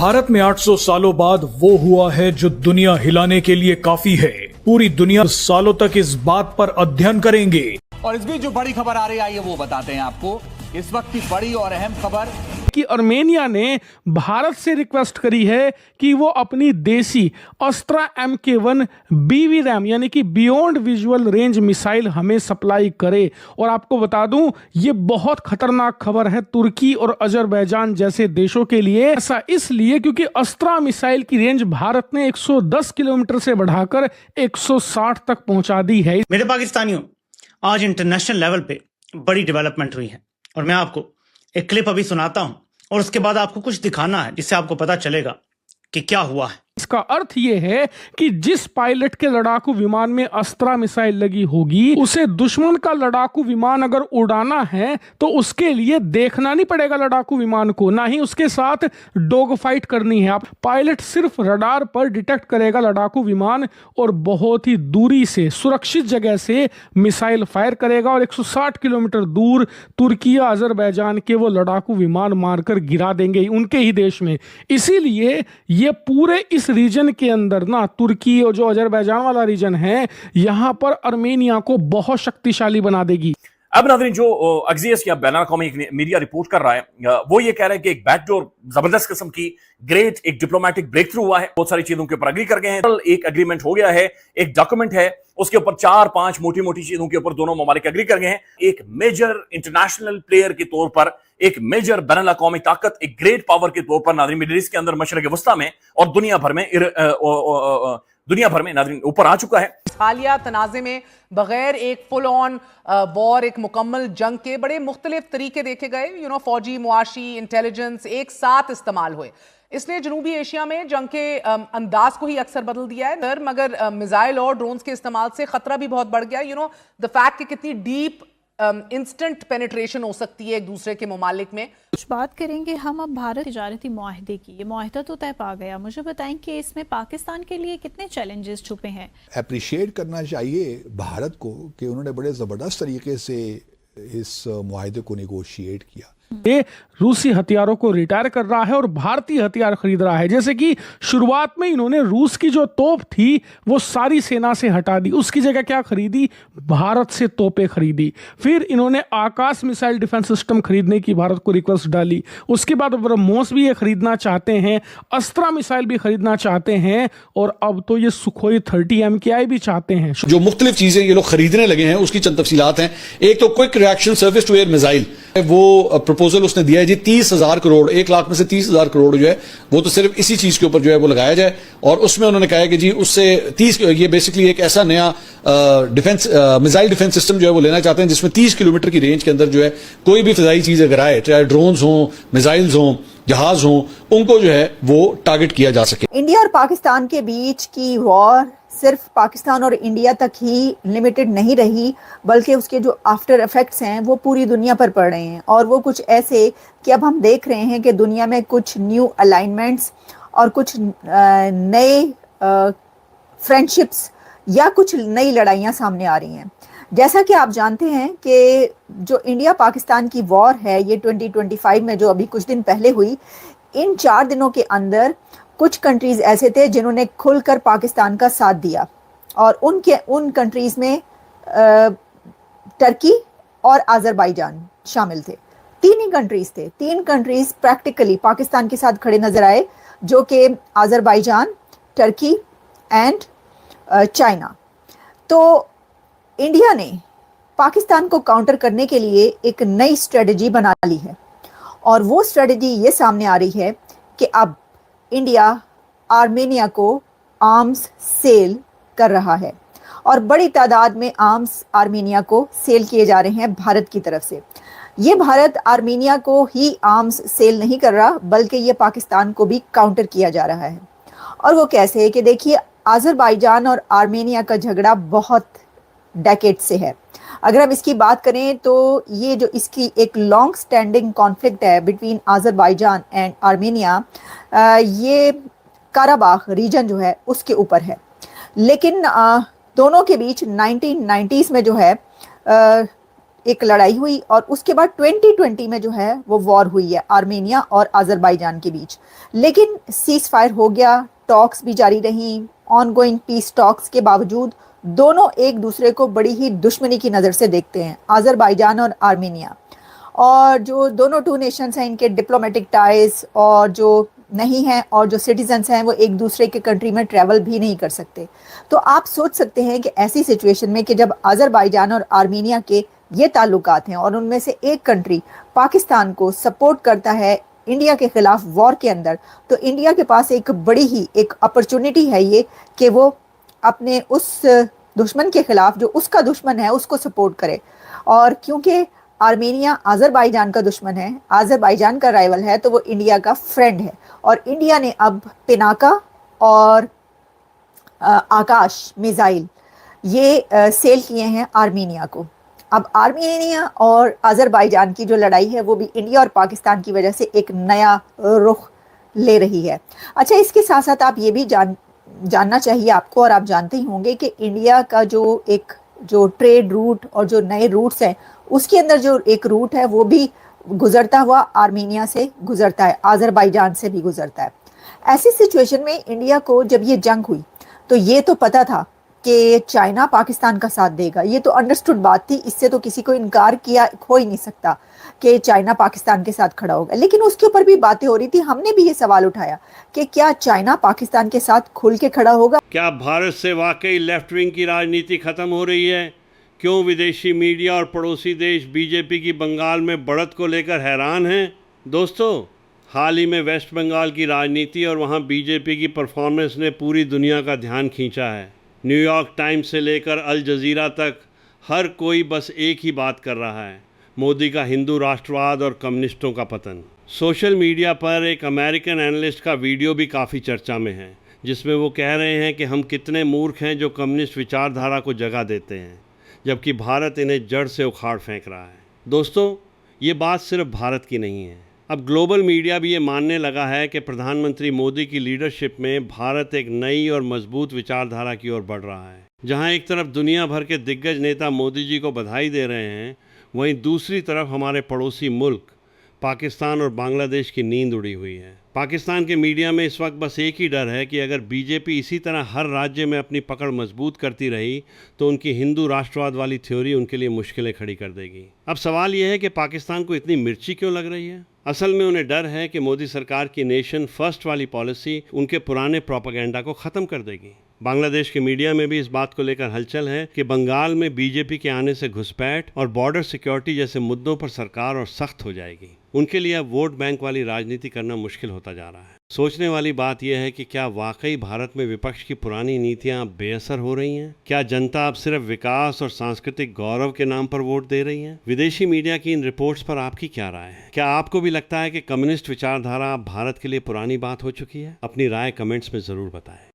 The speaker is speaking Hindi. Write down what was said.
भारत में 800 सालों बाद वो हुआ है जो दुनिया हिलाने के लिए काफी है। पूरी दुनिया सालों तक इस बात पर अध्ययन करेंगे। और इस बीच जो बड़ी खबर आ रही है वो बताते हैं आपको। इस वक्त की बड़ी और अहम खबर कि आर्मेनिया ने भारत से रिक्वेस्ट करी है कि वो अपनी देसी अस्त्रा MK1 BVRAM यानी कि बियॉन्ड विजुअल रेंज मिसाइल हमें सप्लाई करे। और आपको बता दूं, ये बहुत खतरनाक खबर है तुर्की और अजरबैजान जैसे देशों के लिए। ऐसा इसलिए क्योंकि अस्त्रा मिसाइल की रेंज भारत ने 110 किलोमीटर से बढ़ाकर 160 तक पहुंचा दी है। मेरे पाकिस्तानियों, आज इंटरनेशनल लेवल पे बड़ी डेवलपमेंट हुई है और मैं आपको एक क्लिप अभी सुनाता हूं और उसके बाद आपको कुछ दिखाना है जिससे आपको पता चलेगा कि क्या हुआ है। इसका अर्थ यह है कि जिस पायलट के लड़ाकू विमान में अस्त्रा मिसाइल लगी होगी, उसे दुश्मन का लड़ाकू विमान अगर उड़ाना है तो उसके लिए देखना नहीं पड़ेगा लड़ाकू विमान को, ना ही उसके साथ डॉग फाइट करनी है। आप पायलट सिर्फ रडार पर डिटेक्ट करेगा लड़ाकू विमान और बहुत ही दूरी से सुरक्षित जगह से मिसाइल फायर करेगा और 160 किलोमीटर दूर तुर्की या अजरबैजान के वो लड़ाकू विमान मारकर गिरा देंगे उनके ही देश में। इसीलिए ये पूरे इस रीजन के अंदर ना, तुर्की और जो अजरबैजान वाला रीजन है, यहां पर आर्मेनिया को बहुत शक्तिशाली बना देगी। अब नाज़रीन, जो अक्सियस या बैन अवी मीडिया रिपोर्ट कर रहा है वो ये कह रहा है कि एक बैकडोर जबरदस्त किस्म की ग्रेट एक डिप्लोमेटिक ब्रेक थ्रू हुआ है। बहुत सारी चीजों के ऊपर अग्री कर गए हैं। एक एग्रीमेंट हो गया है, एक डॉक्यूमेंट है, उसके ऊपर 4-5 मोटी मोटी चीजों के ऊपर दोनों ममालिक अग्री कर गए हैं। एक मेजर इंटरनेशनल प्लेयर के तौर पर, एक मेजर बैनुल अक़वामी ताकत, एक ग्रेट पावर के तौर पर नाज़रीन मिडिल ईस्ट के अंदर, मशरिक़ वस्ता में और दुनिया भर में नाज़रीन ऊपर आ चुका है। हालिया तनाज़े में बगैर एक फुल ऑन वॉर, एक मुकम्मल जंग के बड़े मुख्तलिफ तरीके देखे गए। फौजी, मुआशी, इंटेलिजेंस एक साथ इस्तेमाल हुए। इसने जनूबी एशिया में जंग के अंदाज को ही अक्सर बदल दिया है। मगर मिसाइल और ड्रोन्स के इस्तेमाल से खतरा भी बहुत बढ़ गया। द फैक्ट कि कितनी डीप इंस्टेंट पेनिट्रेशन हो सकती है एक दूसरे के ममालिक में। कुछ बात करेंगे हम अब भारत तिजारती मुआहदे की। ये मुआहदा तो तय पा गया, मुझे बताएं कि इसमें पाकिस्तान के लिए कितने चैलेंजेस छुपे हैं। अप्रिशिएट करना चाहिए भारत को कि उन्होंने बड़े ज़बरदस्त तरीके से इस मुआहदे को नेगोशिएट किया। ये रूसी हथियारों को रिटायर कर रहा है और भारतीय हथियार खरीद रहा है। जैसे कि शुरुआत में इन्होंने रूस की जो तोप थी वो सारी सेना से हटा दी, उसकी जगह क्या खरीदी, भारत से तोपें खरीदी। फिर इन्होंने आकाश मिसाइल डिफेंस सिस्टम खरीदने की भारत को रिक्वेस्ट डाली। उसके बाद ब्रह्मोस भी ये खरीदना चाहते हैं, अस्त्रा मिसाइल भी खरीदना चाहते हैं और अब तो ये सुखोई 30 MKI भी चाहते हैं। जो मुख्तलिफ चीजें ये लोग खरीदने लगे हैं उसकी चंद तफसीलात हैं। एक तो quick reaction service to air missile, वो प्रपोजल उसने दिया है जी 30,000 करोड़, 1 लाख में से 30,000 करोड़ जो है वो तो सिर्फ इसी चीज के ऊपर जो है वो लगाया जाए। और उसमें उन्होंने कहा है कि जी उससे 30, ये बेसिकली एक ऐसा नया डिफेंस मिसाइल डिफेंस सिस्टम जो है वो लेना चाहते हैं जिसमें 30 किलोमीटर की रेंज के अंदर जो है कोई भी फिजाई चीज अगर आए, चाहे ड्रोन्स हों, मिसाइल्स हों, जहाज हों, उनको जो है वो टारगेट किया जा सके। इंडिया और पाकिस्तान के बीच की वॉर सिर्फ पाकिस्तान और इंडिया तक ही लिमिटेड नहीं रही, बल्कि उसके जो आफ्टर इफेक्ट्स हैं वो पूरी दुनिया पर पड़ रहे हैं। और वो कुछ ऐसे कि अब हम देख रहे हैं कि दुनिया में कुछ न्यू अलाइनमेंट्स और कुछ नए फ्रेंडशिप्स या कुछ नई लड़ाइयाँ सामने आ रही हैं। जैसा कि आप जानते हैं कि जो इंडिया पाकिस्तान की वॉर है ये 2025 में जो अभी कुछ दिन पहले हुई, इन 4 दिनों के अंदर कुछ कंट्रीज ऐसे थे जिन्होंने खुलकर पाकिस्तान का साथ दिया और उन कंट्रीज में टर्की और अजरबैजान शामिल थे। 3 ही कंट्रीज थे, 3 कंट्रीज प्रैक्टिकली पाकिस्तान के साथ खड़े नजर आए, जो कि अजरबैजान, टर्की एंड चाइना। तो इंडिया ने पाकिस्तान को काउंटर करने के लिए एक नई स्ट्रेटजी बना ली है और वो स्ट्रेटजी ये सामने आ रही है कि अब इंडिया आर्मेनिया को आर्म्स सेल कर रहा है और बड़ी तादाद में आर्म्स आर्मेनिया को सेल किए जा रहे हैं भारत की तरफ से। ये भारत आर्मेनिया को ही आर्म्स सेल नहीं कर रहा, बल्कि ये पाकिस्तान को भी काउंटर किया जा रहा है। और वो कैसे है कि देखिए, अजरबैजान और आर्मेनिया का झगड़ा बहुत डेकेड से है। अगर हम इसकी बात करें तो ये जो इसकी एक लॉन्ग स्टैंडिंग कॉन्फ्लिक्ट है बिटवीन अजरबैजान एंड आर्मेनिया, ये काराबाख रीजन जो है उसके ऊपर है। लेकिन दोनों के बीच 1990s में जो है एक लड़ाई हुई और उसके बाद 2020 में जो है वो वॉर हुई है आर्मेनिया और अजरबैजान के बीच। लेकिन सीज फायर हो गया, टॉक्स भी जारी रही, ऑनगोइंग पीस टॉक्स के बावजूद दोनों एक दूसरे को बड़ी ही दुश्मनी की नज़र से देखते हैं, अजरबैजान और आर्मेनिया। और जो दोनों टू नेशंस हैं इनके डिप्लोमेटिक टाइज और जो नहीं हैं और जो सिटीजन्स हैं वो एक दूसरे के कंट्री में ट्रैवल भी नहीं कर सकते। तो आप सोच सकते हैं कि ऐसी सिचुएशन में कि जब अजरबैजान और आर्मेनिया के ये ताल्लुकात हैं और उनमें से एक कंट्री पाकिस्तान को सपोर्ट करता है इंडिया के खिलाफ वॉर के अंदर, तो इंडिया के पास एक बड़ी ही एक अपॉर्चुनिटी है ये कि वो अपने उस दुश्मन के खिलाफ जो उसका दुश्मन है उसको सपोर्ट करे। और क्योंकि आर्मेनिया अजरबैजान का दुश्मन है, अजरबैजान का राइवल है, तो वो इंडिया का फ्रेंड है। और इंडिया ने अब पिनाका और आकाश मिसाइल ये सेल किए हैं आर्मेनिया को। अब आर्मेनिया और अजरबैजान की जो लड़ाई है वो भी इंडिया और पाकिस्तान की वजह से एक नया रुख ले रही है। अच्छा, इसके साथ साथ आप ये भी जानना चाहिए आपको, और आप जानते ही होंगे कि इंडिया का जो ट्रेड रूट और जो नए रूट्स हैं उसके अंदर जो एक रूट है वो भी गुजरता हुआ आर्मेनिया से गुजरता है, अजरबैजान से भी गुजरता है। ऐसी सिचुएशन में इंडिया को जब ये जंग हुई तो ये तो पता था कि चाइना पाकिस्तान का साथ देगा, ये तो अंडरस्टूड बात थी, इससे तो किसी को इनकार किया हो ही नहीं सकता कि चाइना पाकिस्तान के साथ खड़ा होगा। लेकिन उसके ऊपर भी बातें हो रही थी, हमने भी ये सवाल उठाया कि क्या चाइना पाकिस्तान के साथ खुल के खड़ा होगा? क्या भारत से वाकई लेफ्ट विंग की राजनीति खत्म हो रही है? क्यों विदेशी मीडिया और पड़ोसी देश बीजेपी की बंगाल में बढ़त को लेकर हैरान हैं? दोस्तों, हाल ही में वेस्ट बंगाल की राजनीति और वहां बीजेपी की परफॉर्मेंस ने पूरी दुनिया का ध्यान खींचा है। न्यूयॉर्क टाइम्स से लेकर अल जजीरा तक हर कोई बस एक ही बात कर रहा है, मोदी का हिंदू राष्ट्रवाद और कम्युनिस्टों का पतन। सोशल मीडिया पर एक अमेरिकन एनालिस्ट का वीडियो भी काफ़ी चर्चा में है, जिसमें वो कह रहे हैं कि हम कितने मूर्ख हैं जो कम्युनिस्ट विचारधारा को जगह देते हैं, जबकि भारत इन्हें जड़ से उखाड़ फेंक रहा है। दोस्तों, ये बात सिर्फ भारत की नहीं है। अब ग्लोबल मीडिया भी ये मानने लगा है कि प्रधानमंत्री मोदी की लीडरशिप में भारत एक नई और मजबूत विचारधारा की ओर बढ़ रहा है। जहां एक तरफ दुनिया भर के दिग्गज नेता मोदी जी को बधाई दे रहे हैं, वहीं दूसरी तरफ हमारे पड़ोसी मुल्क पाकिस्तान और बांग्लादेश की नींद उड़ी हुई है। पाकिस्तान के मीडिया में इस वक्त बस एक ही डर है कि अगर बीजेपी इसी तरह हर राज्य में अपनी पकड़ मजबूत करती रही तो उनकी हिंदू राष्ट्रवाद वाली थ्योरी उनके लिए मुश्किलें खड़ी कर देगी। अब सवाल यह है कि पाकिस्तान को इतनी मिर्ची क्यों लग रही है? असल में उन्हें डर है कि मोदी सरकार की नेशन फर्स्ट वाली पॉलिसी उनके पुराने प्रोपेगेंडा को ख़त्म कर देगी। बांग्लादेश के मीडिया में भी इस बात को लेकर हलचल है कि बंगाल में बीजेपी के आने से घुसपैठ और बॉर्डर सिक्योरिटी जैसे मुद्दों पर सरकार और सख्त हो जाएगी। उनके लिए अब वोट बैंक वाली राजनीति करना मुश्किल होता जा रहा है। सोचने वाली बात यह है कि क्या वाकई भारत में विपक्ष की पुरानी नीतियां अब बेअसर हो रही हैं? क्या जनता अब सिर्फ विकास और सांस्कृतिक गौरव के नाम पर वोट दे रही है? विदेशी मीडिया की इन रिपोर्ट्स पर आपकी क्या राय है? क्या आपको भी लगता है कि कम्युनिस्ट विचारधारा अब भारत के लिए पुरानी बात हो चुकी है? अपनी राय कमेंट्स में जरूर बताएं।